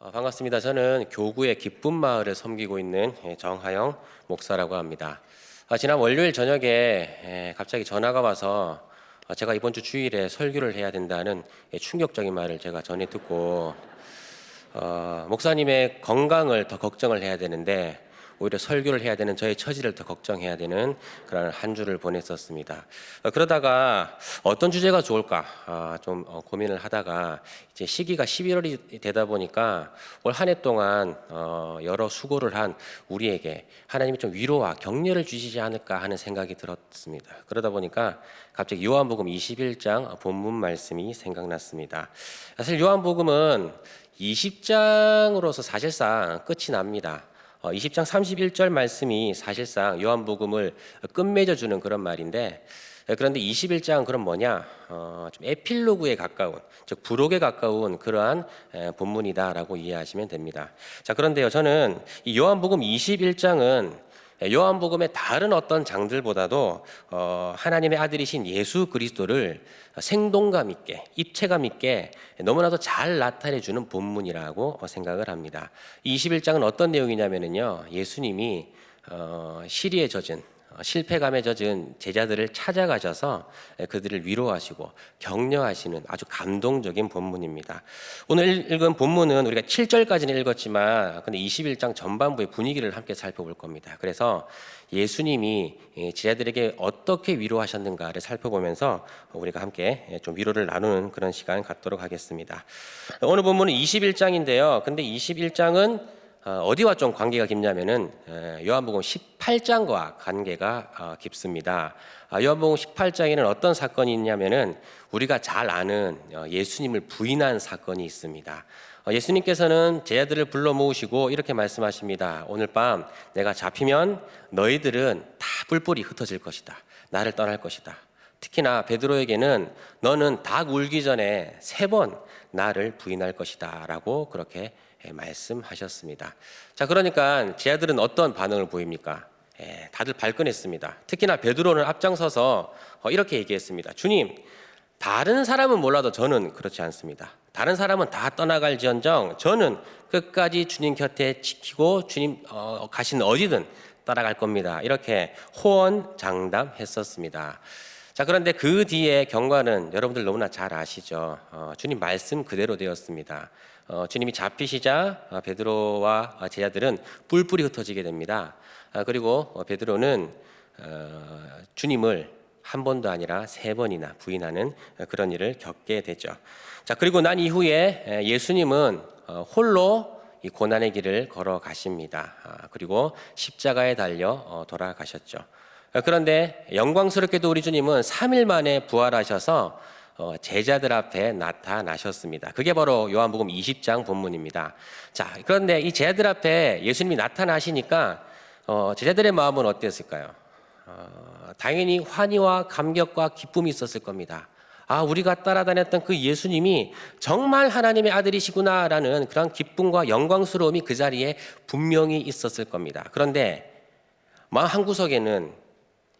반갑습니다. 저는 교구의 기쁨 마을을 섬기고 있는 정하영 목사라고 합니다. 지난 월요일 저녁에 갑자기 전화가 와서 제가 이번 주 주일에 설교를 해야 된다는 충격적인 말을 제가 전해 듣고 목사님의 건강을 더 걱정을 해야 되는데 오히려 설교를 해야 되는 저의 처지를 더 걱정해야 되는 그런 한 주를 보냈었습니다. 그러다가 어떤 주제가 좋을까 좀 고민을 하다가 이제 시기가 11월이 되다 보니까 올 한 해 동안 여러 수고를 한 우리에게 하나님이 좀 위로와 격려를 주시지 않을까 하는 생각이 들었습니다. 그러다 보니까 갑자기 요한복음 21장 본문 말씀이 생각났습니다. 사실 요한복음은 20장으로서 사실상 끝이 납니다. 20장 31절 말씀이 사실상 요한복음을 끝맺어주는 그런 말인데, 그런데 21장은 그럼 뭐냐? 좀 에필로그에 가까운, 즉 부록에 가까운 그러한 본문이다라고 이해하시면 됩니다. 자, 그런데요, 저는 이 요한복음 21장은 요한복음의 다른 어떤 장들보다도 하나님의 아들이신 예수 그리스도를 생동감 있게, 입체감 있게 너무나도 잘 나타내주는 본문이라고 생각을 합니다. 이 21장은 어떤 내용이냐면요, 예수님이 시리에 젖은, 실패감에 젖은 제자들을 찾아가셔서 그들을 위로하시고 격려하시는 아주 감동적인 본문입니다. 오늘 읽은 본문은 우리가 7절까지는 읽었지만 근데 21장 전반부의 분위기를 함께 살펴볼 겁니다. 그래서 예수님이 제자들에게 어떻게 위로하셨는가를 살펴보면서 우리가 함께 좀 위로를 나누는 그런 시간 갖도록 하겠습니다. 오늘 본문은 21장인데요. 근데 21장은 어디와 좀 관계가 깊냐면은 요한복음 18장과 관계가 깊습니다. 요한복음 18장에는 어떤 사건이 있냐면은 우리가 잘 아는 예수님을 부인한 사건이 있습니다. 예수님께서는 제자들을 불러 모으시고 이렇게 말씀하십니다. 오늘 밤 내가 잡히면 너희들은 다 뿔뿔이 흩어질 것이다. 나를 떠날 것이다. 특히나 베드로에게는 너는 닭 울기 전에 3번 나를 부인할 것이다 라고 그렇게 말씀하셨습니다. 자, 그러니까 제자들은 어떤 반응을 보입니까? 다들 발끈했습니다. 특히나 베드로는 앞장서서 이렇게 얘기했습니다. 주님, 다른 사람은 몰라도 저는 그렇지 않습니다. 다른 사람은 다 떠나갈지언정 저는 끝까지 주님 곁에 지키고 주님 가신 어디든 따라갈 겁니다. 이렇게 호언장담했었습니다. 자, 그런데 그 뒤에 경과는 여러분들 너무나 잘 아시죠. 주님 말씀 그대로 되었습니다. 주님이 잡히시자 베드로와 제자들은 뿔뿔이 흩어지게 됩니다. 그리고 베드로는 주님을 한 번도 아니라 3번이나 부인하는 그런 일을 겪게 되죠. 자, 그리고 난 이후에 예수님은 홀로 이 고난의 길을 걸어가십니다. 그리고 십자가에 달려 돌아가셨죠. 그런데 영광스럽게도 우리 주님은 3일 만에 부활하셔서 제자들 앞에 나타나셨습니다. 그게 바로 요한복음 20장 본문입니다. 자, 그런데 이 제자들 앞에 예수님이 나타나시니까 제자들의 마음은 어땠을까요? 당연히 환희와 감격과 기쁨이 있었을 겁니다. 우리가 따라다녔던 그 예수님이 정말 하나님의 아들이시구나라는 그런 기쁨과 영광스러움이 그 자리에 분명히 있었을 겁니다. 그런데 마음 한구석에는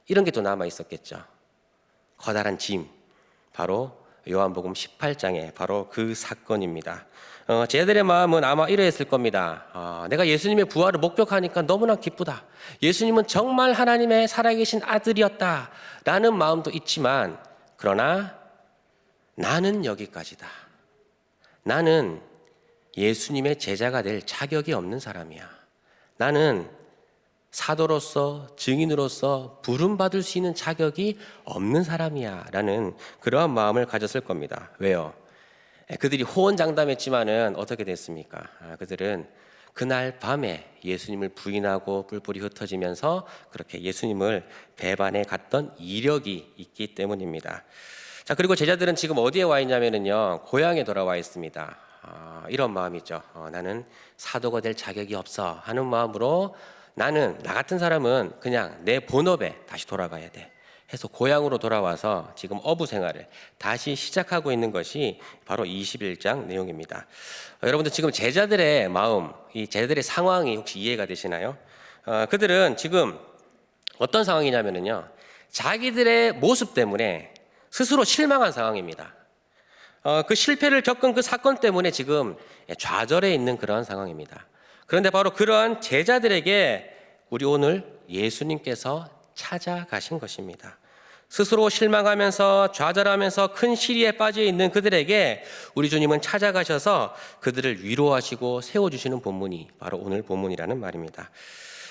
이런 게 또 남아 있었겠죠. 커다란 짐, 바로 요한복음 18장에 바로 그 사건입니다. 제자들의 마음은 아마 이러했을 겁니다. 내가 예수님의 부활을 목격하니까 너무나 기쁘다. 예수님은 정말 하나님의 살아계신 아들이었다라는 마음도 있지만, 그러나 나는 여기까지다. 나는 예수님의 제자가 될 자격이 없는 사람이야. 나는 사도로서 증인으로서 부름받을 수 있는 자격이 없는 사람이야 라는 그러한 마음을 가졌을 겁니다. 왜요? 그들이 호언장담했지만은 어떻게 됐습니까? 그들은 그날 밤에 예수님을 부인하고 뿔뿔이 흩어지면서 그렇게 예수님을 배반해 갔던 이력이 있기 때문입니다. 자, 그리고 제자들은 지금 어디에 와 있냐면요, 고향에 돌아와 있습니다. 이런 마음이죠. 나는 사도가 될 자격이 없어 하는 마음으로 나는, 나 같은 사람은 그냥 내 본업에 다시 돌아가야 돼 해서 고향으로 돌아와서 지금 어부 생활을 다시 시작하고 있는 것이 바로 21장 내용입니다. 여러분들 지금 제자들의 마음, 이 제자들의 상황이 혹시 이해가 되시나요? 그들은 지금 어떤 상황이냐면요, 자기들의 모습 때문에 스스로 실망한 상황입니다. 그 실패를 겪은 그 사건 때문에 지금 좌절해 있는 그러한 상황입니다. 그런데 바로 그러한 제자들에게 우리 오늘 예수님께서 찾아가신 것입니다. 스스로 실망하면서 좌절하면서 큰 시리에 빠져 있는 그들에게 우리 주님은 찾아가셔서 그들을 위로하시고 세워주시는 본문이 바로 오늘 본문이라는 말입니다.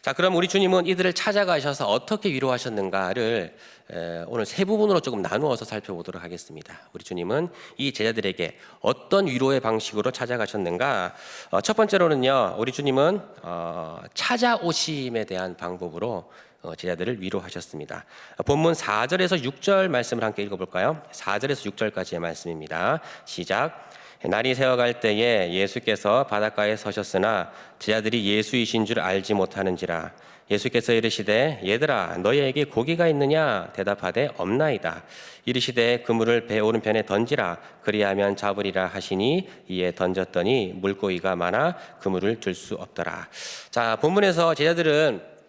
자, 그럼 우리 주님은 이들을 찾아가셔서 어떻게 위로하셨는가를 오늘 세 부분으로 조금 나누어서 살펴보도록 하겠습니다. 우리 주님은 이 제자들에게 어떤 위로의 방식으로 찾아가셨는가? 첫 번째로는요, 우리 주님은 찾아오심에 대한 방법으로 제자들을 위로하셨습니다. 본문 4절에서 6절 말씀을 함께 읽어볼까요? 4절에서 6절까지의 말씀입니다. 시작. 날이 새어갈 때에 예수께서 바닷가에 서셨으나 제자들이 예수이신 줄 알지 못하는지라. 예수께서 이르시되 얘들아 너희에게 고기가 있느냐 대답하되 없나이다. 이르시되 그물을 배 오른편에 던지라 그리하면 잡으리라 하시니 이에 던졌더니 물고기가 많아 그물을 들 수 없더라. 자, 본문에서 제자들은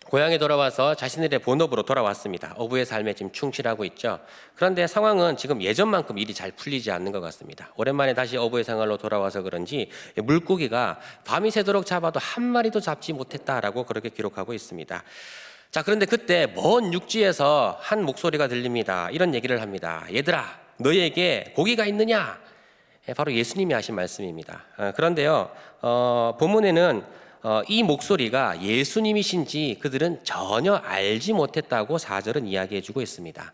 고향에 돌아와서 자신들의 본업으로 돌아왔습니다. 어부의 삶에 지금 충실하고 있죠. 그런데 상황은 지금 예전만큼 일이 잘 풀리지 않는 것 같습니다. 오랜만에 다시 어부의 생활로 돌아와서 그런지 물고기가 밤이 새도록 잡아도 한 마리도 잡지 못했다라고 그렇게 기록하고 있습니다. 자, 그런데 그때 먼 육지에서 한 목소리가 들립니다. 이런 얘기를 합니다. 얘들아, 너희에게 고기가 있느냐? 바로 예수님이 하신 말씀입니다. 그런데요, 본문에는 이 목소리가 예수님이신지 그들은 전혀 알지 못했다고 4절은 이야기해주고 있습니다.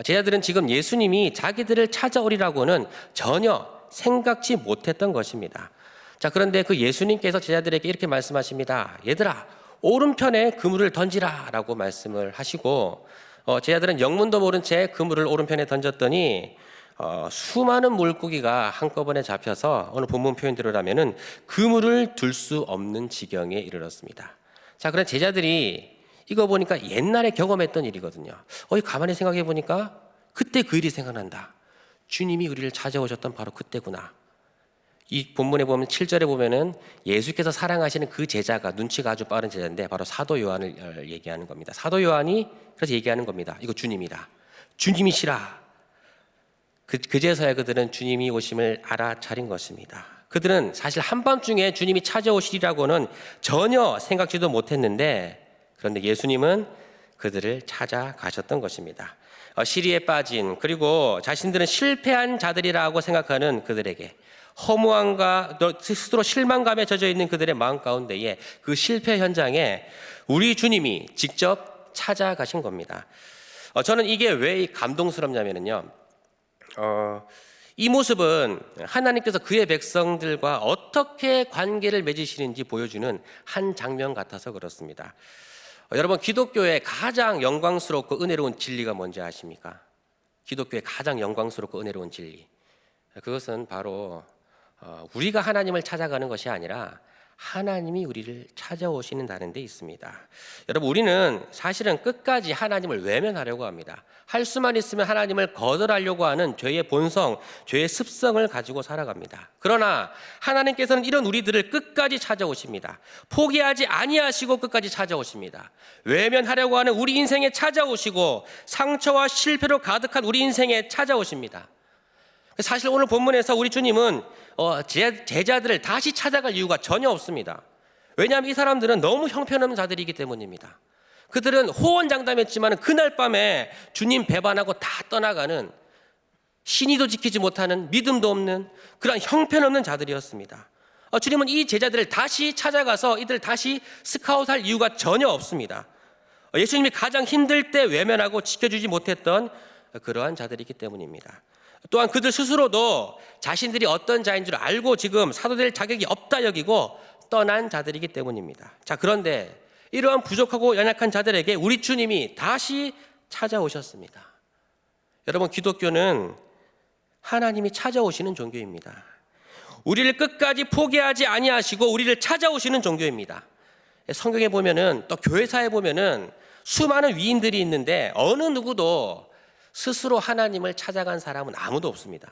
제자들은 지금 예수님이 자기들을 찾아오리라고는 전혀 생각지 못했던 것입니다. 자, 그런데 그 예수님께서 제자들에게 이렇게 말씀하십니다. 얘들아, 오른편에 그물을 던지라 라고 말씀을 하시고 제자들은 영문도 모른 채 그물을 오른편에 던졌더니 수많은 물고기가 한꺼번에 잡혀서 오늘 본문 표현대로라면은 그물을 들 수 없는 지경에 이르렀습니다. 자, 그런 제자들이 이거 보니까 옛날에 경험했던 일이거든요. 가만히 생각해 보니까 그때 그 일이 생각난다. 주님이 우리를 찾아오셨던 바로 그때구나. 이 본문에 보면 7절에 보면은 예수께서 사랑하시는 그 제자가 눈치가 아주 빠른 제자인데 바로 사도 요한을 얘기하는 겁니다. 사도 요한이 그래서 얘기하는 겁니다. 이거 주님이다. 주님이시라. 그제서야 그들은 주님이 오심을 알아차린 것입니다. 그들은 사실 한밤중에 주님이 찾아오시리라고는 전혀 생각지도 못했는데 그런데 예수님은 그들을 찾아가셨던 것입니다. 시리에 빠진 그리고 자신들은 실패한 자들이라고 생각하는 그들에게 허무함과 스스로 실망감에 젖어 있는 그들의 마음 가운데에 그 실패 현장에 우리 주님이 직접 찾아가신 겁니다. 저는 이게 왜 감동스럽냐면요. 이 모습은 하나님께서 그의 백성들과 어떻게 관계를 맺으시는지 보여주는 한 장면 같아서 그렇습니다. 여러분, 기독교의 가장 영광스럽고 은혜로운 진리가 뭔지 아십니까? 기독교의 가장 영광스럽고 은혜로운 진리. 그것은 바로 우리가 하나님을 찾아가는 것이 아니라 하나님이 우리를 찾아오시는 데 있습니다. 여러분, 우리는 사실은 끝까지 하나님을 외면하려고 합니다. 할 수만 있으면 하나님을 거절하려고 하는 죄의 본성, 죄의 습성을 가지고 살아갑니다. 그러나 하나님께서는 이런 우리들을 끝까지 찾아오십니다. 포기하지 아니하시고 끝까지 찾아오십니다. 외면하려고 하는 우리 인생에 찾아오시고 상처와 실패로 가득한 우리 인생에 찾아오십니다. 사실 오늘 본문에서 우리 주님은 제자들을 다시 찾아갈 이유가 전혀 없습니다. 왜냐하면 이 사람들은 너무 형편없는 자들이기 때문입니다. 그들은 호언장담했지만 그날 밤에 주님 배반하고 다 떠나가는 신의도 지키지 못하는 믿음도 없는 그런 형편없는 자들이었습니다. 주님은 이 제자들을 다시 찾아가서 이들을 다시 스카웃할 이유가 전혀 없습니다. 예수님이 가장 힘들 때 외면하고 지켜주지 못했던 그러한 자들이기 때문입니다. 또한 그들 스스로도 자신들이 어떤 자인 줄 알고 지금 사도될 자격이 없다 여기고 떠난 자들이기 때문입니다. 자, 그런데 이러한 부족하고 연약한 자들에게 우리 주님이 다시 찾아오셨습니다. 여러분, 기독교는 하나님이 찾아오시는 종교입니다. 우리를 끝까지 포기하지 아니하시고 우리를 찾아오시는 종교입니다. 성경에 보면은 또 교회사에 보면은 수많은 위인들이 있는데 어느 누구도 스스로 하나님을 찾아간 사람은 아무도 없습니다.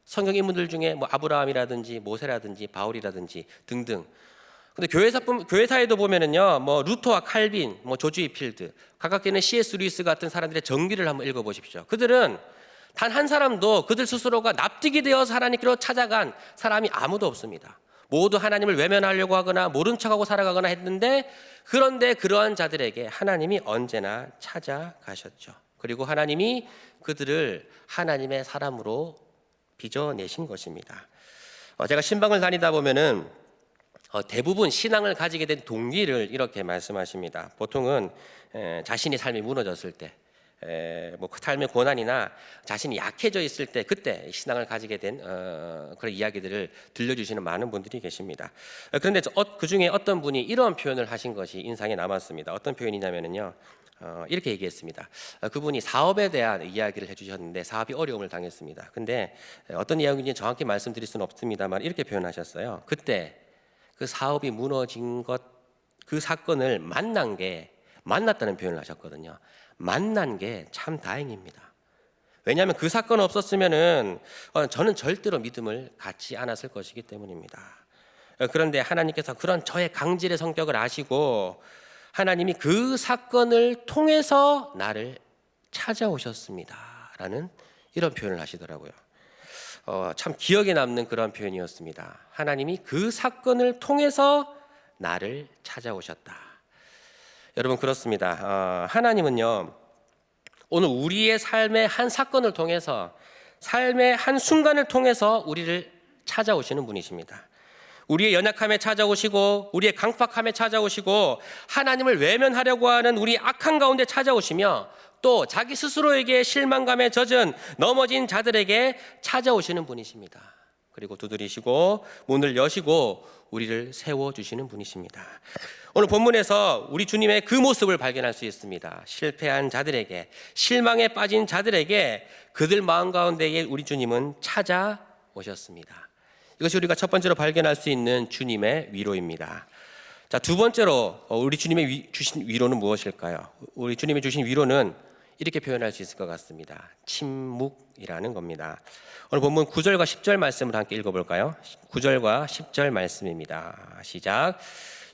성경 인물들 중에 아브라함이라든지 모세라든지 바울이라든지 등등. 근데 교회사에도 보면은요, 루터와 칼빈, 조지 필드, 가깝게는 C.S. 루이스 같은 사람들의 정기를 한번 읽어보십시오. 그들은 단 한 사람도 그들 스스로가 납득이 되어서 하나님께로 찾아간 사람이 아무도 없습니다. 모두 하나님을 외면하려고 하거나 모른 척하고 살아가거나 했는데, 그런데 그러한 자들에게 하나님이 언제나 찾아가셨죠. 그리고 하나님이 그들을 하나님의 사람으로 빚어내신 것입니다. 제가 신방을 다니다 보면은 대부분 신앙을 가지게 된 동기를 이렇게 말씀하십니다. 보통은 자신의 삶이 무너졌을 때, 뭐 삶의 고난이나 자신이 약해져 있을 때, 그때 신앙을 가지게 된 그런 이야기들을 들려주시는 많은 분들이 계십니다. 그런데 그 중에 어떤 분이 이런 표현을 하신 것이 인상에 남았습니다. 어떤 표현이냐면요, 이렇게 얘기했습니다. 그분이 사업에 대한 이야기를 해주셨는데 사업이 어려움을 당했습니다. 근데 어떤 이야기인지 정확히 말씀드릴 수는 없습니다만 이렇게 표현하셨어요. 그때 그 사업이 무너진 것, 그 사건을 만났다는 표현을 하셨거든요. 만난 게 참 다행입니다. 왜냐하면 그 사건 없었으면은 저는 절대로 믿음을 갖지 않았을 것이기 때문입니다. 그런데 하나님께서 그런 저의 강질의 성격을 아시고 하나님이 그 사건을 통해서 나를 찾아오셨습니다라는 이런 표현을 하시더라고요. 참 기억에 남는 그런 표현이었습니다. 하나님이 그 사건을 통해서 나를 찾아오셨다. 여러분, 그렇습니다. 하나님은요, 오늘 우리의 삶의 한 사건을 통해서, 삶의 한 순간을 통해서 우리를 찾아오시는 분이십니다. 우리의 연약함에 찾아오시고, 우리의 강팍함에 찾아오시고, 하나님을 외면하려고 하는 우리 악한 가운데 찾아오시며, 또 자기 스스로에게 실망감에 젖은 넘어진 자들에게 찾아오시는 분이십니다. 그리고 두드리시고 문을 여시고 우리를 세워주시는 분이십니다. 오늘 본문에서 우리 주님의 그 모습을 발견할 수 있습니다. 실패한 자들에게, 실망에 빠진 자들에게 그들 마음 가운데에 우리 주님은 찾아오셨습니다. 이것이 우리가 첫 번째로 발견할 수 있는 주님의 위로입니다. 자, 두 번째로 우리 주님의 주신 위로는 무엇일까요? 우리 주님이 주신 위로는 이렇게 표현할 수 있을 것 같습니다. 침묵이라는 겁니다. 오늘 본문 9절과 10절 말씀을 함께 읽어볼까요? 9절과 10절 말씀입니다. 시작.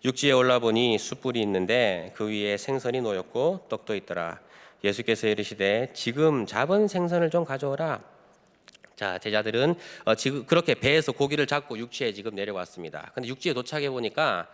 육지에 올라보니 숯불이 있는데 그 위에 생선이 놓였고 떡도 있더라. 예수께서 이르시되 지금 잡은 생선을 좀 가져오라. 자, 제자들은 지금 그렇게 배에서 고기를 잡고 육지에 지금 내려왔습니다. 근데 육지에 도착해 보니까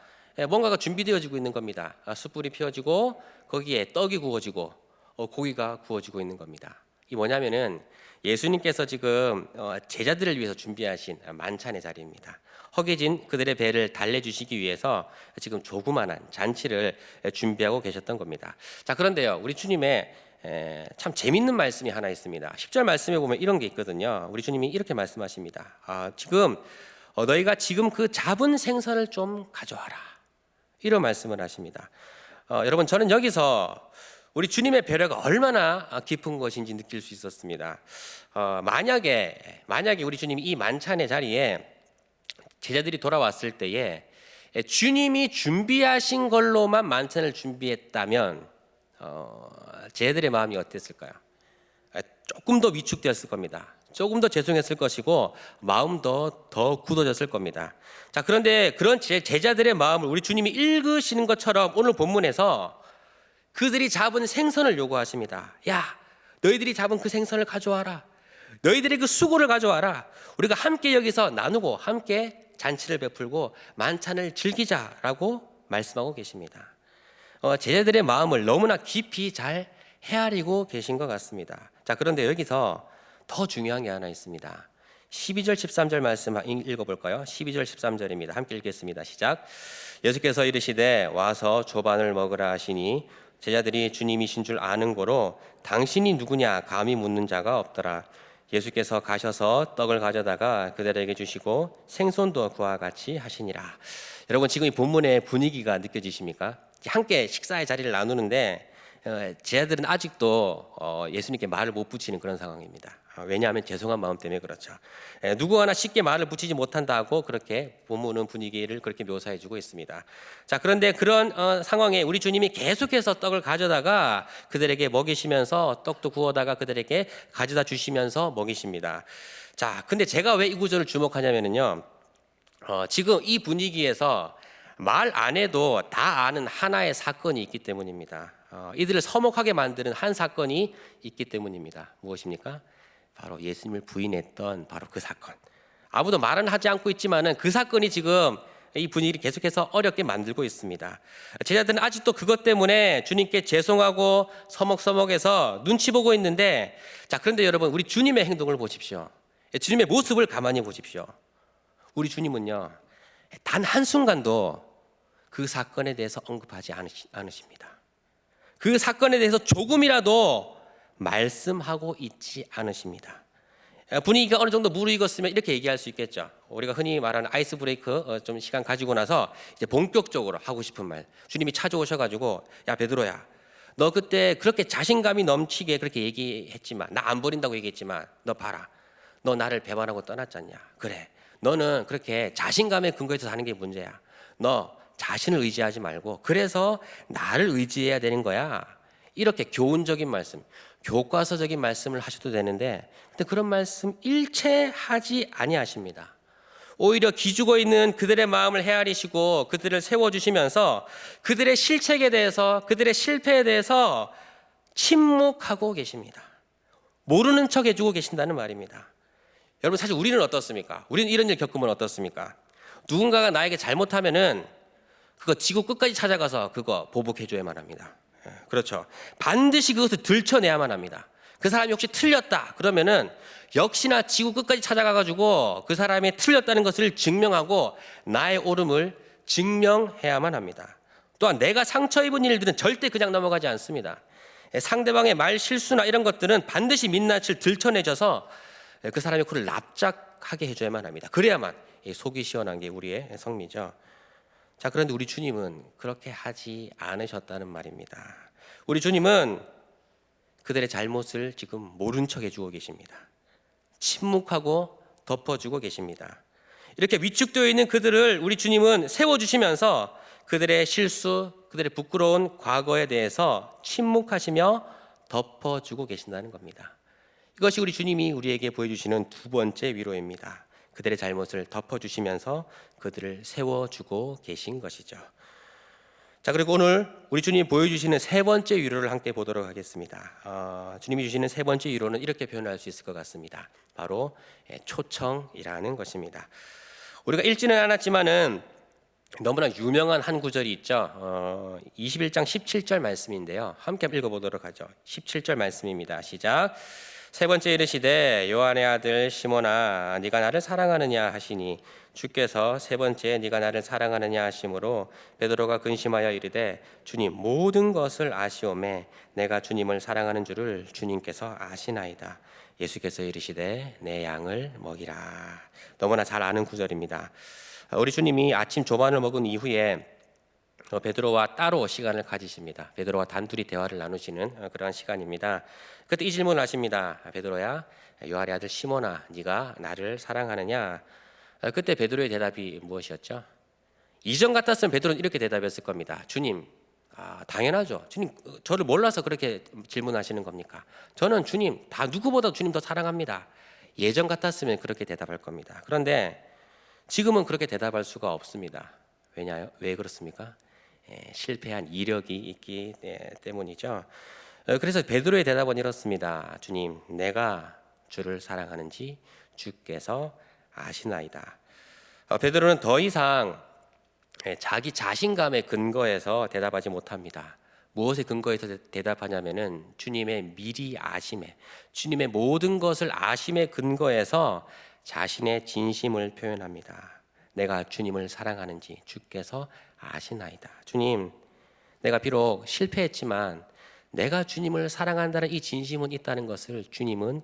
뭔가가 준비되어지고 있는 겁니다. 숯불이 피워지고 거기에 떡이 구워지고 고기가 구워지고 있는 겁니다. 이 뭐냐면은 예수님께서 지금 제자들을 위해서 준비하신 만찬의 자리입니다. 허기진 그들의 배를 달래주시기 위해서 지금 조그만한 잔치를 준비하고 계셨던 겁니다. 자, 그런데요, 우리 주님의 참 재밌는 말씀이 하나 있습니다. 10절 말씀에 보면 이런 게 있거든요. 우리 주님이 이렇게 말씀하십니다. 지금 너희가 지금 그 잡은 생선을 좀 가져와라. 이런 말씀을 하십니다. 여러분, 저는 여기서 우리 주님의 배려가 얼마나 깊은 것인지 느낄 수 있었습니다. 만약에 우리 주님이 이 만찬의 자리에 제자들이 돌아왔을 때에 주님이 준비하신 걸로만 만찬을 준비했다면 제자들의 마음이 어땠을까요? 조금 더 위축되었을 겁니다. 조금 더 죄송했을 것이고 마음도 더 굳어졌을 겁니다. 자, 그런데 그런 제자들의 마음을 우리 주님이 읽으시는 것처럼 오늘 본문에서 그들이 잡은 생선을 요구하십니다. 야, 너희들이 잡은 그 생선을 가져와라. 너희들의 그 수고를 가져와라. 우리가 함께 여기서 나누고 함께 잔치를 베풀고 만찬을 즐기자라고 말씀하고 계십니다. 제자들의 마음을 너무나 깊이 잘 헤아리고 계신 것 같습니다. 자, 그런데 여기서 더 중요한 게 하나 있습니다. 12절 13절 말씀 읽어볼까요? 12절 13절입니다. 함께 읽겠습니다. 시작. 예수께서 이르시되 와서 조반을 먹으라 하시니 제자들이 주님이신 줄 아는 고로 당신이 누구냐 감히 묻는 자가 없더라. 예수께서 가셔서 떡을 가져다가 그들에게 주시고 생선도 그와 같이 하시니라. 여러분, 지금 이 본문의 분위기가 느껴지십니까? 함께 식사의 자리를 나누는데 제자들은 아직도 예수님께 말을 못 붙이는 그런 상황입니다. 왜냐하면 죄송한 마음 때문에 그렇죠. 누구 하나 쉽게 말을 붙이지 못한다고 그렇게 본문은 분위기를 그렇게 묘사해주고 있습니다. 자, 그런데 그런 상황에 우리 주님이 계속해서 떡을 가져다가 그들에게 먹이시면서 떡도 구워다가 그들에게 가져다 주시면서 먹이십니다. 자, 근데 제가 왜 이 구절을 주목하냐면요, 지금 이 분위기에서 말 안 해도 다 아는 하나의 사건이 있기 때문입니다. 이들을 서먹하게 만드는 한 사건이 있기 때문입니다. 무엇입니까? 바로 예수님을 부인했던 바로 그 사건. 아무도 말은 하지 않고 있지만은 그 사건이 지금 이 분위기를 계속해서 어렵게 만들고 있습니다. 제자들은 아직도 그것 때문에 주님께 죄송하고 서먹서먹해서 눈치 보고 있는데, 자, 그런데 여러분, 우리 주님의 행동을 보십시오. 주님의 모습을 가만히 보십시오. 우리 주님은요, 단 한순간도 그 사건에 대해서 언급하지 않으십니다. 그 사건에 대해서 조금이라도 말씀하고 있지 않으십니다. 분위기가 어느 정도 무르익었으면 이렇게 얘기할 수 있겠죠. 우리가 흔히 말하는 아이스 브레이크 좀 시간 가지고 나서 이제 본격적으로 하고 싶은 말. 주님이 찾아오셔가지고, 야 베드로야, 너 그때 그렇게 자신감이 넘치게 그렇게 얘기했지만, 나 안 버린다고 얘기했지만, 너 봐라, 너 나를 배반하고 떠났잖냐. 그래, 너는 그렇게 자신감에 근거해서 사는 게 문제야. 너 자신을 의지하지 말고 그래서 나를 의지해야 되는 거야. 이렇게 교훈적인 말씀, 교과서적인 말씀을 하셔도 되는데, 근데 그런 말씀 일체 하지 아니하십니다. 오히려 기죽어 있는 그들의 마음을 헤아리시고 그들을 세워주시면서 그들의 실책에 대해서, 그들의 실패에 대해서 침묵하고 계십니다. 모르는 척 해주고 계신다는 말입니다. 여러분, 사실 우리는 어떻습니까? 우리는 이런 일 겪으면 어떻습니까? 누군가가 나에게 잘못하면은 그거 지구 끝까지 찾아가서 그거 보복해줘야만 합니다. 그렇죠. 반드시 그것을 들춰내야만 합니다. 그 사람이 혹시 틀렸다 그러면은 역시나 지구 끝까지 찾아가가지고 그 사람이 틀렸다는 것을 증명하고 나의 옳음을 증명해야만 합니다. 또한 내가 상처 입은 일들은 절대 그냥 넘어가지 않습니다. 상대방의 말 실수나 이런 것들은 반드시 민낯을 들춰내줘서 그 사람의 코를 납작하게 해줘야만 합니다. 그래야만 속이 시원한 게 우리의 성미죠. 자, 그런데 우리 주님은 그렇게 하지 않으셨다는 말입니다. 우리 주님은 그들의 잘못을 지금 모른 척 해주고 계십니다. 침묵하고 덮어주고 계십니다. 이렇게 위축되어 있는 그들을 우리 주님은 세워주시면서 그들의 실수, 그들의 부끄러운 과거에 대해서 침묵하시며 덮어주고 계신다는 겁니다. 이것이 우리 주님이 우리에게 보여주시는 두 번째 위로입니다. 그들의 잘못을 덮어주시면서 그들을 세워주고 계신 것이죠. 자, 그리고 오늘 우리 주님이 보여주시는 세 번째 위로를 함께 보도록 하겠습니다. 주님이 주시는 세 번째 위로는 이렇게 표현할 수 있을 것 같습니다. 바로 초청이라는 것입니다. 우리가 읽지는 않았지만은 너무나 유명한 한 구절이 있죠. 21장 17절 말씀인데요. 함께 읽어보도록 하죠. 17절 말씀입니다. 시작. 세 번째 이르시되 요한의 아들 시몬아 네가 나를 사랑하느냐 하시니 주께서 세 번째 네가 나를 사랑하느냐 하심으로 베드로가 근심하여 이르되 주님 모든 것을 아시오매 내가 주님을 사랑하는 줄을 주님께서 아시나이다. 예수께서 이르시되 내 양을 먹이라. 너무나 잘 아는 구절입니다. 우리 주님이 아침 조반을 먹은 이후에 베드로와 따로 시간을 가지십니다. 베드로와 단둘이 대화를 나누시는 그러한 시간입니다. 그때 이 질문을 하십니다. 베드로야, 요한의 아들 시몬아, 네가 나를 사랑하느냐? 그때 베드로의 대답이 무엇이었죠? 이전 같았으면 베드로는 이렇게 대답했을 겁니다. 주님, 당연하죠. 주님, 저를 몰라서 그렇게 질문하시는 겁니까? 저는 주님, 다 누구보다 주님 더 사랑합니다. 예전 같았으면 그렇게 대답할 겁니다. 그런데 지금은 그렇게 대답할 수가 없습니다. 왜냐요? 왜 그렇습니까? 실패한 이력이 있기 때문이죠. 그래서 베드로의 대답은 이렇습니다. 주님, 내가 주를 사랑하는지 주께서 아시나이다. 베드로는 더 이상 자기 자신감에 근거해서 대답하지 못합니다. 무엇에 근거해서 대답하냐면은 주님의 미리 아심에, 주님의 모든 것을 아심에 근거해서 자신의 진심을 표현합니다. 내가 주님을 사랑하는지 주께서 아시나이다. 주님, 내가 비록 실패했지만 내가 주님을 사랑한다는 이 진심은 있다는 것을 주님은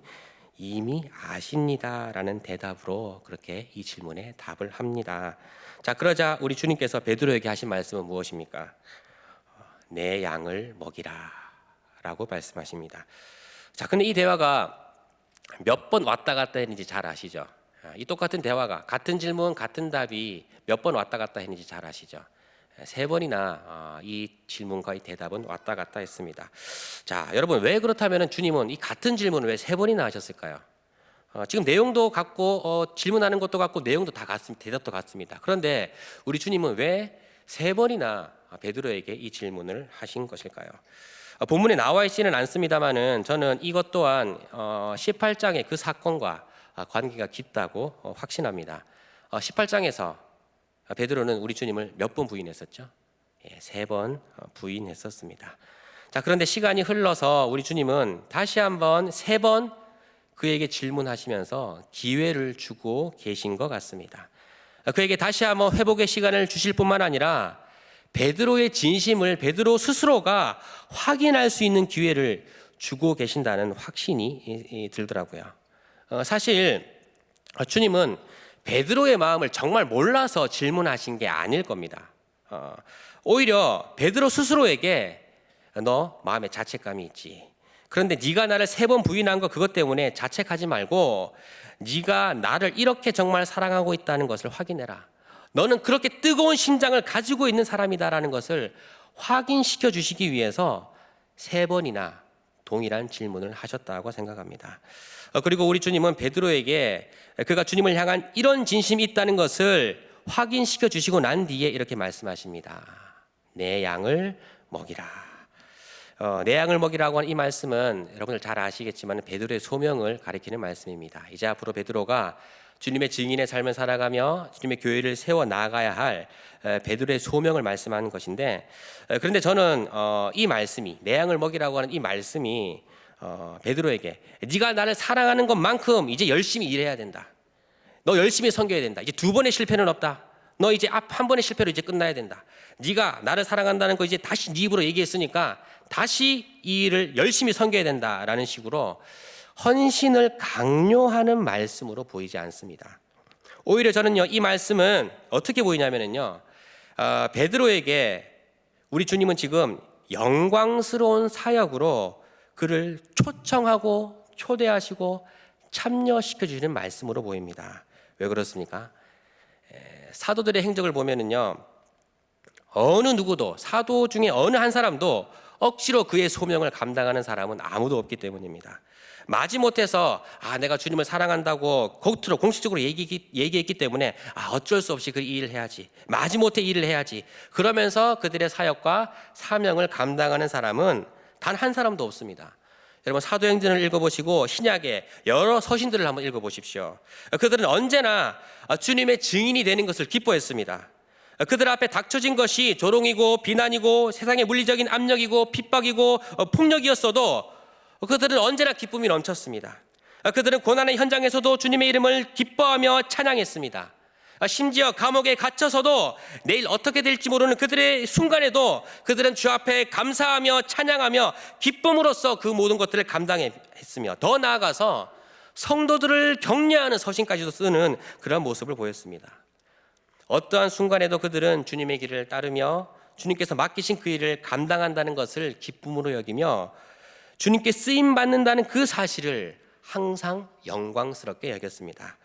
이미 아십니다라는 대답으로 그렇게 이 질문에 답을 합니다. 자, 그러자 우리 주님께서 베드로에게 하신 말씀은 무엇입니까? 내 양을 먹이라라고 말씀하십니다. 자, 근데 이 대화가 몇 번 왔다 갔다 했는지 잘 아시죠? 이 똑같은 대화가 같은 질문, 같은 답이 몇 번 왔다 갔다 했는지 잘 아시죠? 세 번이나 이 질문과 이 대답은 왔다 갔다 했습니다. 자, 여러분, 왜 그렇다면 주님은 이 같은 질문을 왜 세 번이나 하셨을까요? 지금 내용도 같고 질문하는 것도 같고 내용도 다 같습니다. 대답도 같습니다. 그런데 우리 주님은 왜 세 번이나 베드로에게 이 질문을 하신 것일까요? 본문에 나와 있지는 않습니다만은 저는 이것 또한 18장의 그 사건과 관계가 깊다고 확신합니다. 18장에서 베드로는 우리 주님을 몇 번 부인했었죠? 3번 부인했었습니다. 자, 그런데 시간이 흘러서 우리 주님은 다시 한번 3번 그에게 질문하시면서 기회를 주고 계신 것 같습니다. 그에게 다시 한번 회복의 시간을 주실 뿐만 아니라 베드로의 진심을 베드로 스스로가 확인할 수 있는 기회를 주고 계신다는 확신이 들더라고요. 사실 주님은 베드로의 마음을 정말 몰라서 질문하신 게 아닐 겁니다. 오히려 베드로 스스로에게 너 마음에 자책감이 있지. 그런데 네가 나를 3번 부인한 거 그것 때문에 자책하지 말고 네가 나를 이렇게 정말 사랑하고 있다는 것을 확인해라. 너는 그렇게 뜨거운 심장을 가지고 있는 사람이다라는 것을 확인시켜 주시기 위해서 3번이나 동일한 질문을 하셨다고 생각합니다. 그리고 우리 주님은 베드로에게 그가 주님을 향한 이런 진심이 있다는 것을 확인시켜 주시고 난 뒤에 이렇게 말씀하십니다. 내 양을 먹이라. 내 양을 먹이라고 하는 이 말씀은 여러분들 잘 아시겠지만 베드로의 소명을 가리키는 말씀입니다. 이제 앞으로 베드로가 주님의 증인의 삶을 살아가며 주님의 교회를 세워 나가야 할 베드로의 소명을 말씀하는 것인데, 그런데 저는 이 말씀이 내 양을 먹이라고 하는 이 말씀이 베드로에게 네가 나를 사랑하는 것만큼 이제 열심히 일해야 된다. 너 열심히 섬겨야 된다. 이제 2번의 실패는 없다. 너 이제 앞 한 번의 실패로 이제 끝나야 된다. 네가 나를 사랑한다는 거 이제 다시 네 입으로 얘기했으니까 다시 이 일을 열심히 섬겨야 된다라는 식으로 헌신을 강요하는 말씀으로 보이지 않습니다. 오히려 저는요, 이 말씀은 어떻게 보이냐면요, 베드로에게 우리 주님은 지금 영광스러운 사역으로 그를 초청하고 초대하시고 참여시켜 주시는 말씀으로 보입니다. 왜 그렇습니까? 사도들의 행적을 보면은요, 어느 누구도 사도 중에 어느 한 사람도 억지로 그의 소명을 감당하는 사람은 아무도 없기 때문입니다. 마지못해서 내가 주님을 사랑한다고 겉으로 공식적으로 얘기했기 때문에 어쩔 수 없이 그 일을 해야지, 마지못해 일을 해야지, 그러면서 그들의 사역과 사명을 감당하는 사람은 단 한 사람도 없습니다. 여러분, 사도행전을 읽어보시고 신약의 여러 서신들을 한번 읽어보십시오. 그들은 언제나 주님의 증인이 되는 것을 기뻐했습니다. 그들 앞에 닥쳐진 것이 조롱이고 비난이고 세상의 물리적인 압력이고 핍박이고 폭력이었어도 그들은 언제나 기쁨이 넘쳤습니다. 그들은 고난의 현장에서도 주님의 이름을 기뻐하며 찬양했습니다. 심지어 감옥에 갇혀서도 내일 어떻게 될지 모르는 그들의 순간에도 그들은 주 앞에 감사하며 찬양하며 기쁨으로써 그 모든 것들을 감당했으며, 더 나아가서 성도들을 격려하는 서신까지도 쓰는 그런 모습을 보였습니다. 어떠한 순간에도 그들은 주님의 길을 따르며 주님께서 맡기신 그 일을 감당한다는 것을 기쁨으로 여기며 주님께 쓰임받는다는 그 사실을 항상 영광스럽게 여겼습니다.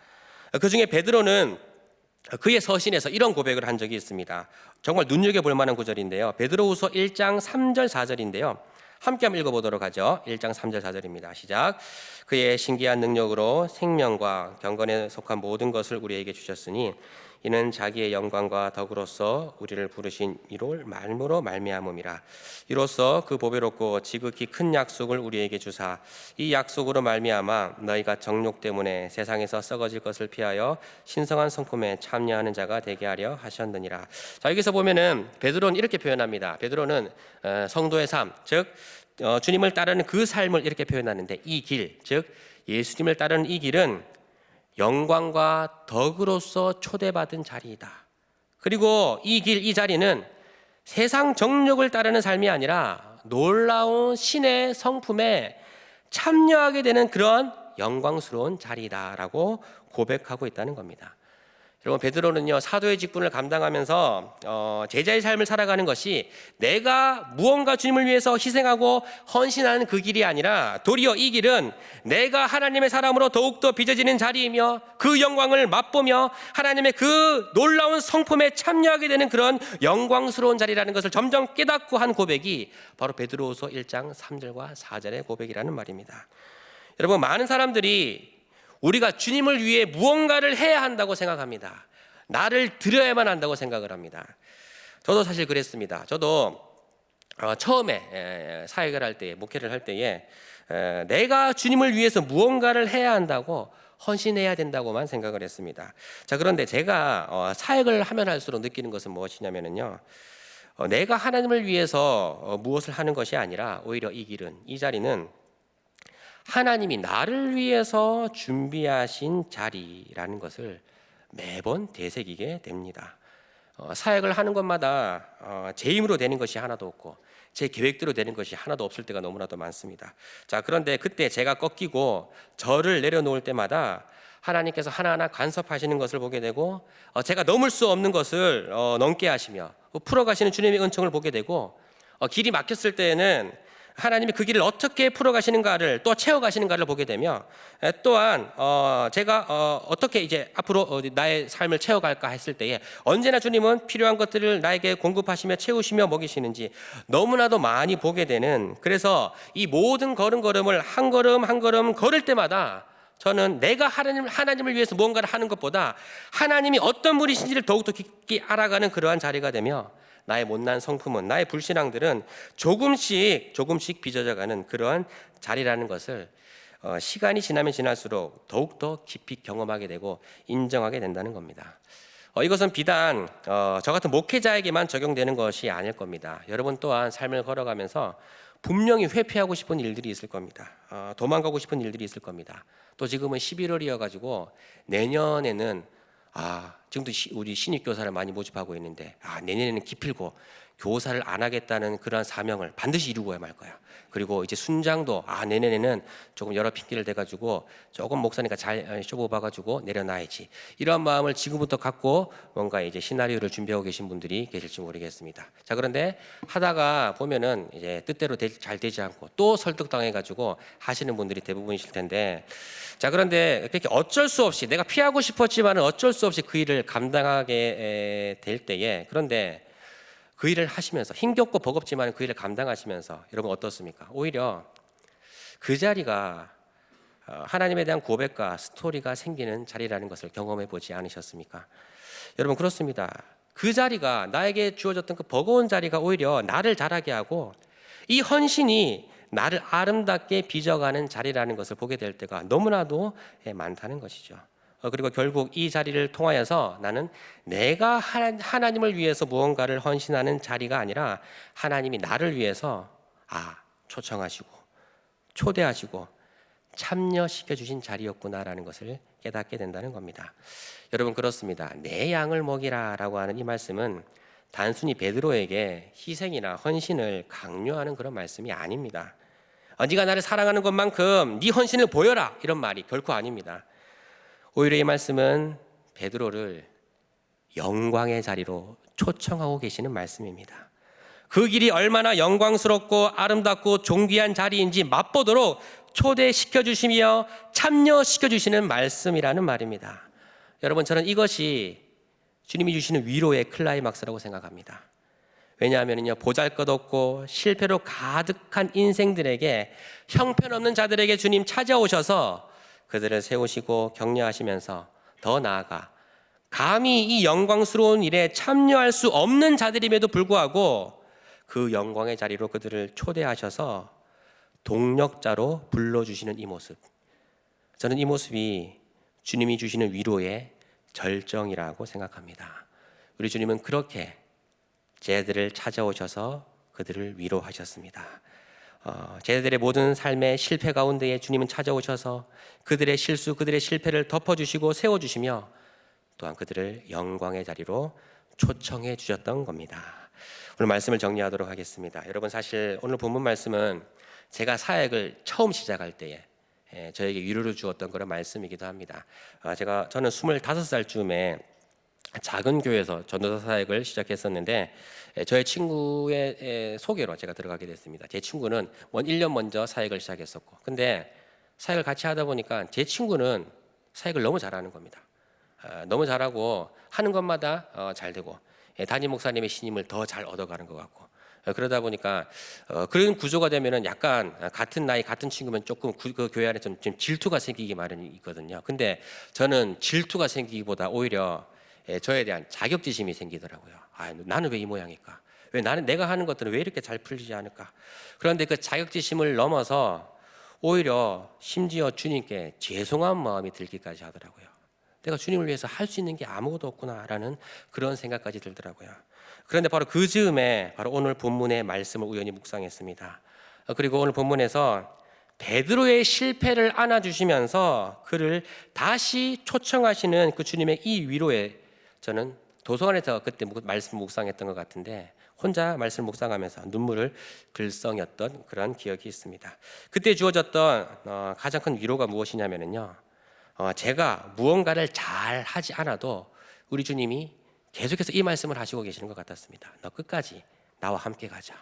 그중에 베드로는 그의 서신에서 이런 고백을 한 적이 있습니다. 정말 눈여겨볼 만한 구절인데요, 베드로후서 1장 3절 4절인데요 함께 한번 읽어보도록 하죠. 1장 3절 4절입니다. 시작. 그의 신기한 능력으로 생명과 경건에 속한 모든 것을 우리에게 주셨으니 이는 자기의 영광과 덕으로서 우리를 부르신 이로 말미로 말미암음이라. 이로써 그 보배롭고 지극히 큰 약속을 우리에게 주사 이 약속으로 말미암아 너희가 정욕 때문에 세상에서 썩어질 것을 피하여 신성한 성품에 참여하는 자가 되게 하려 하셨느니라. 자, 여기서 보면은 베드로는 이렇게 표현합니다. 베드로는 성도의 삶, 즉 주님을 따르는 그 삶을 이렇게 표현하는데, 이 길, 즉 예수님을 따르는 이 길은 영광과 덕으로서 초대받은 자리이다. 그리고 이 길, 이 자리는 세상 정욕을 따르는 삶이 아니라 놀라운 신의 성품에 참여하게 되는 그런 영광스러운 자리다라고 고백하고 있다는 겁니다. 여러분, 베드로는요, 사도의 직분을 감당하면서 제자의 삶을 살아가는 것이 내가 무언가 주님을 위해서 희생하고 헌신하는 그 길이 아니라 도리어 이 길은 내가 하나님의 사람으로 더욱더 빚어지는 자리이며 그 영광을 맛보며 하나님의 그 놀라운 성품에 참여하게 되는 그런 영광스러운 자리라는 것을 점점 깨닫고 한 고백이 바로 베드로후서 1장 3절과 4절의 고백이라는 말입니다. 여러분, 많은 사람들이 우리가 주님을 위해 무언가를 해야 한다고 생각합니다. 나를 드려야만 한다고 생각을 합니다. 저도 사실 그랬습니다. 저도 처음에 사역을 할 때에, 목회를 할 때에 내가 주님을 위해서 무언가를 해야 한다고, 헌신해야 된다고만 생각을 했습니다. 자, 그런데 제가 사역을 하면 할수록 느끼는 것은 무엇이냐면요, 내가 하나님을 위해서 무엇을 하는 것이 아니라 오히려 이 길은, 이 자리는 하나님이 나를 위해서 준비하신 자리라는 것을 매번 되새기게 됩니다. 사역을 하는 것마다 제 힘으로 되는 것이 하나도 없고 제 계획대로 되는 것이 하나도 없을 때가 너무나도 많습니다. 자, 그런데 그때 제가 꺾이고 저를 내려놓을 때마다 하나님께서 하나하나 간섭하시는 것을 보게 되고, 제가 넘을 수 없는 것을 넘게 하시며 풀어가시는 주님의 은총을 보게 되고, 길이 막혔을 때에는 하나님이 그 길을 어떻게 풀어가시는가를, 또 채워가시는가를 보게 되며, 또한 제가 어떻게 이제 앞으로 나의 삶을 채워갈까 했을 때에 언제나 주님은 필요한 것들을 나에게 공급하시며 채우시며 먹이시는지 너무나도 많이 보게 되는, 그래서 이 모든 걸음걸음을 한 걸음 한 걸음 걸을 때마다 저는 내가 하나님을 위해서 무언가를 하는 것보다 하나님이 어떤 분이신지를 더욱더 깊이 알아가는 그러한 자리가 되며, 나의 못난 성품은, 나의 불신앙들은 조금씩 빚어져가는 그러한 자리라는 것을 시간이 지나면 지날수록 더욱더 깊이 경험하게 되고 인정하게 된다는 겁니다. 이것은 비단 저 같은 목회자에게만 적용되는 것이 아닐 겁니다. 여러분 또한 삶을 걸어가면서 분명히 회피하고 싶은 일들이 있을 겁니다. 도망가고 싶은 일들이 있을 겁니다. 또 지금은 11월이어가지고 내년에는 지금도 우리 신입 교사를 많이 모집하고 있는데 내년에는 기필코 교사를 안 하겠다는 그러한 사명을 반드시 이루고야 말 거야. 그리고 이제 순장도 내년에는 조금 여러 핑계를 대가지고 조금 목사니까 잘 쇼부봐가지고 내려놔야지, 이런 마음을 지금부터 갖고 뭔가 이제 시나리오를 준비하고 계신 분들이 계실지 모르겠습니다. 자, 그런데 하다가 보면은 이제 뜻대로 잘 되지 않고 또 설득당해가지고 하시는 분들이 대부분이실 텐데, 자, 그런데 그렇게 어쩔 수 없이 내가 피하고 싶었지만은 어쩔 수 없이 그 일을 감당하게 될 때에, 그런데 그 일을 하시면서 힘겹고 버겁지만 그 일을 감당하시면서 여러분 어떻습니까? 오히려 그 자리가 하나님에 대한 고백과 스토리가 생기는 자리라는 것을 경험해 보지 않으셨습니까? 여러분 그렇습니다. 그 자리가, 나에게 주어졌던 그 버거운 자리가 오히려 나를 자라게 하고 이 헌신이 나를 아름답게 빚어가는 자리라는 것을 보게 될 때가 너무나도 많다는 것이죠. 그리고 결국 이 자리를 통하여서 나는 내가 하나님을 위해서 무언가를 헌신하는 자리가 아니라 하나님이 나를 위해서 초청하시고 초대하시고 참여시켜 주신 자리였구나라는 것을 깨닫게 된다는 겁니다. 여러분 그렇습니다. 내 양을 먹이라 라고 하는 이 말씀은 단순히 베드로에게 희생이나 헌신을 강요하는 그런 말씀이 아닙니다. 네가 나를 사랑하는 것만큼 네 헌신을 보여라, 이런 말이 결코 아닙니다. 오히려 이 말씀은 베드로를 영광의 자리로 초청하고 계시는 말씀입니다. 그 길이 얼마나 영광스럽고 아름답고 존귀한 자리인지 맛보도록 초대시켜 주시며 참여시켜 주시는 말씀이라는 말입니다. 여러분 저는 이것이 주님이 주시는 위로의 클라이막스라고 생각합니다. 왜냐하면요, 보잘것없고 실패로 가득한 인생들에게, 형편없는 자들에게 주님 찾아오셔서 그들을 세우시고 격려하시면서 더 나아가 감히 이 영광스러운 일에 참여할 수 없는 자들임에도 불구하고 그 영광의 자리로 그들을 초대하셔서 동력자로 불러주시는 이 모습, 저는 이 모습이 주님이 주시는 위로의 절정이라고 생각합니다. 우리 주님은 그렇게 제자들을 찾아오셔서 그들을 위로하셨습니다. 제자들의 모든 삶의 실패 가운데에 주님은 찾아오셔서 그들의 실수, 그들의 실패를 덮어주시고 세워주시며 또한 그들을 영광의 자리로 초청해 주셨던 겁니다. 오늘 말씀을 정리하도록 하겠습니다. 여러분 사실 오늘 본문 말씀은 제가 사역을 처음 시작할 때에 저에게 위로를 주었던 그런 말씀이기도 합니다. 저는 25살쯤에 작은 교회에서 전도사 사역을 시작했었는데 저의 친구의 소개로 제가 들어가게 됐습니다. 제 친구는 1년 먼저 사역을 시작했었고, 근데 사역을 같이 하다 보니까 제 친구는 사역을 너무 잘하는 겁니다. 너무 잘하고 하는 것마다 잘 되고 담임 목사님의 신임을 더 잘 얻어가는 것 같고, 그러다 보니까 그런 구조가 되면은 약간 같은 나이 같은 친구면 조금 그 교회 안에 좀 질투가 생기기 마련이 있거든요. 근데 저는 질투가 생기기보다 오히려 저에 대한 자격지심이 생기더라고요. 나는 왜 이 모양일까? 왜 나는 내가 하는 것들은 왜 이렇게 잘 풀리지 않을까? 그런데 그 자격지심을 넘어서 오히려 심지어 주님께 죄송한 마음이 들기까지 하더라고요. 내가 주님을 위해서 할 수 있는 게 아무것도 없구나라는 그런 생각까지 들더라고요. 그런데 바로 그 즈음에 바로 오늘 본문의 말씀을 우연히 묵상했습니다. 그리고 오늘 본문에서 베드로의 실패를 안아주시면서 그를 다시 초청하시는 그 주님의 이 위로에 저는 도서관에서 그때 말씀 묵상했던 것 같은데 혼자 말씀 묵상하면서 눈물을 글썽였던 그런 기억이 있습니다. 그때 주어졌던 가장 큰 위로가 무엇이냐면요, 제가 무언가를 잘 하지 않아도 우리 주님이 계속해서 이 말씀을 하시고 계시는 것 같았습니다. 너 끝까지 나와 함께 가자.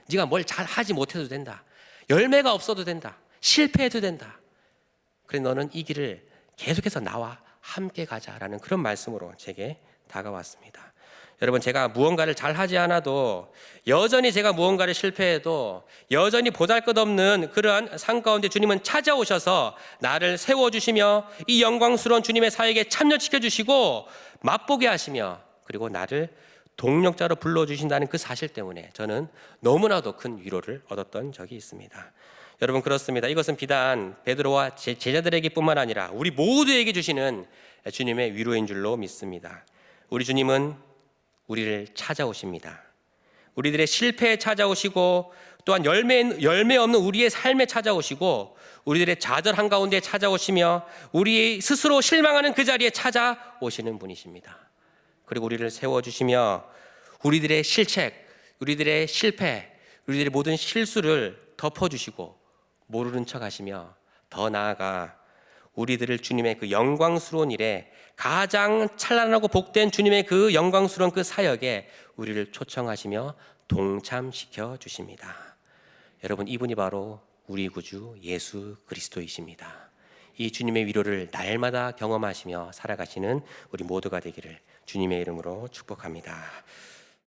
네가 뭘 잘 하지 못해도 된다. 열매가 없어도 된다. 실패해도 된다. 그래 너는 이 길을 계속해서 나와 함께 가자라는 그런 말씀으로 제게 다가왔습니다. 여러분, 제가 무언가를 잘 하지 않아도 여전히 제가 무언가를 실패해도 여전히 보잘것없는 그러한 삶 가운데 주님은 찾아오셔서 나를 세워주시며 이 영광스러운 주님의 사역에 참여시켜주시고 맛보게 하시며 그리고 나를 동력자로 불러주신다는 그 사실 때문에 저는 너무나도 큰 위로를 얻었던 적이 있습니다. 여러분, 그렇습니다. 이것은 비단 베드로와 제자들에게 뿐만 아니라 우리 모두에게 주시는 주님의 위로인 줄로 믿습니다. 우리 주님은 우리를 찾아오십니다. 우리들의 실패에 찾아오시고 또한 열매 없는 우리의 삶에 찾아오시고 우리들의 좌절 한가운데 찾아오시며 우리 스스로 실망하는 그 자리에 찾아오시는 분이십니다. 그리고 우리를 세워주시며 우리들의 실책, 우리들의 실패, 우리들의 모든 실수를 덮어주시고 모르는 척 하시며 더 나아가 우리들을 주님의 그 영광스러운 일에 가장 찬란하고 복된 주님의 그 영광스러운 그 사역에 우리를 초청하시며 동참시켜 주십니다. 여러분, 이분이 바로 우리 구주 예수 그리스도이십니다. 이 주님의 위로를 날마다 경험하시며 살아가시는 우리 모두가 되기를 주님의 이름으로 축복합니다.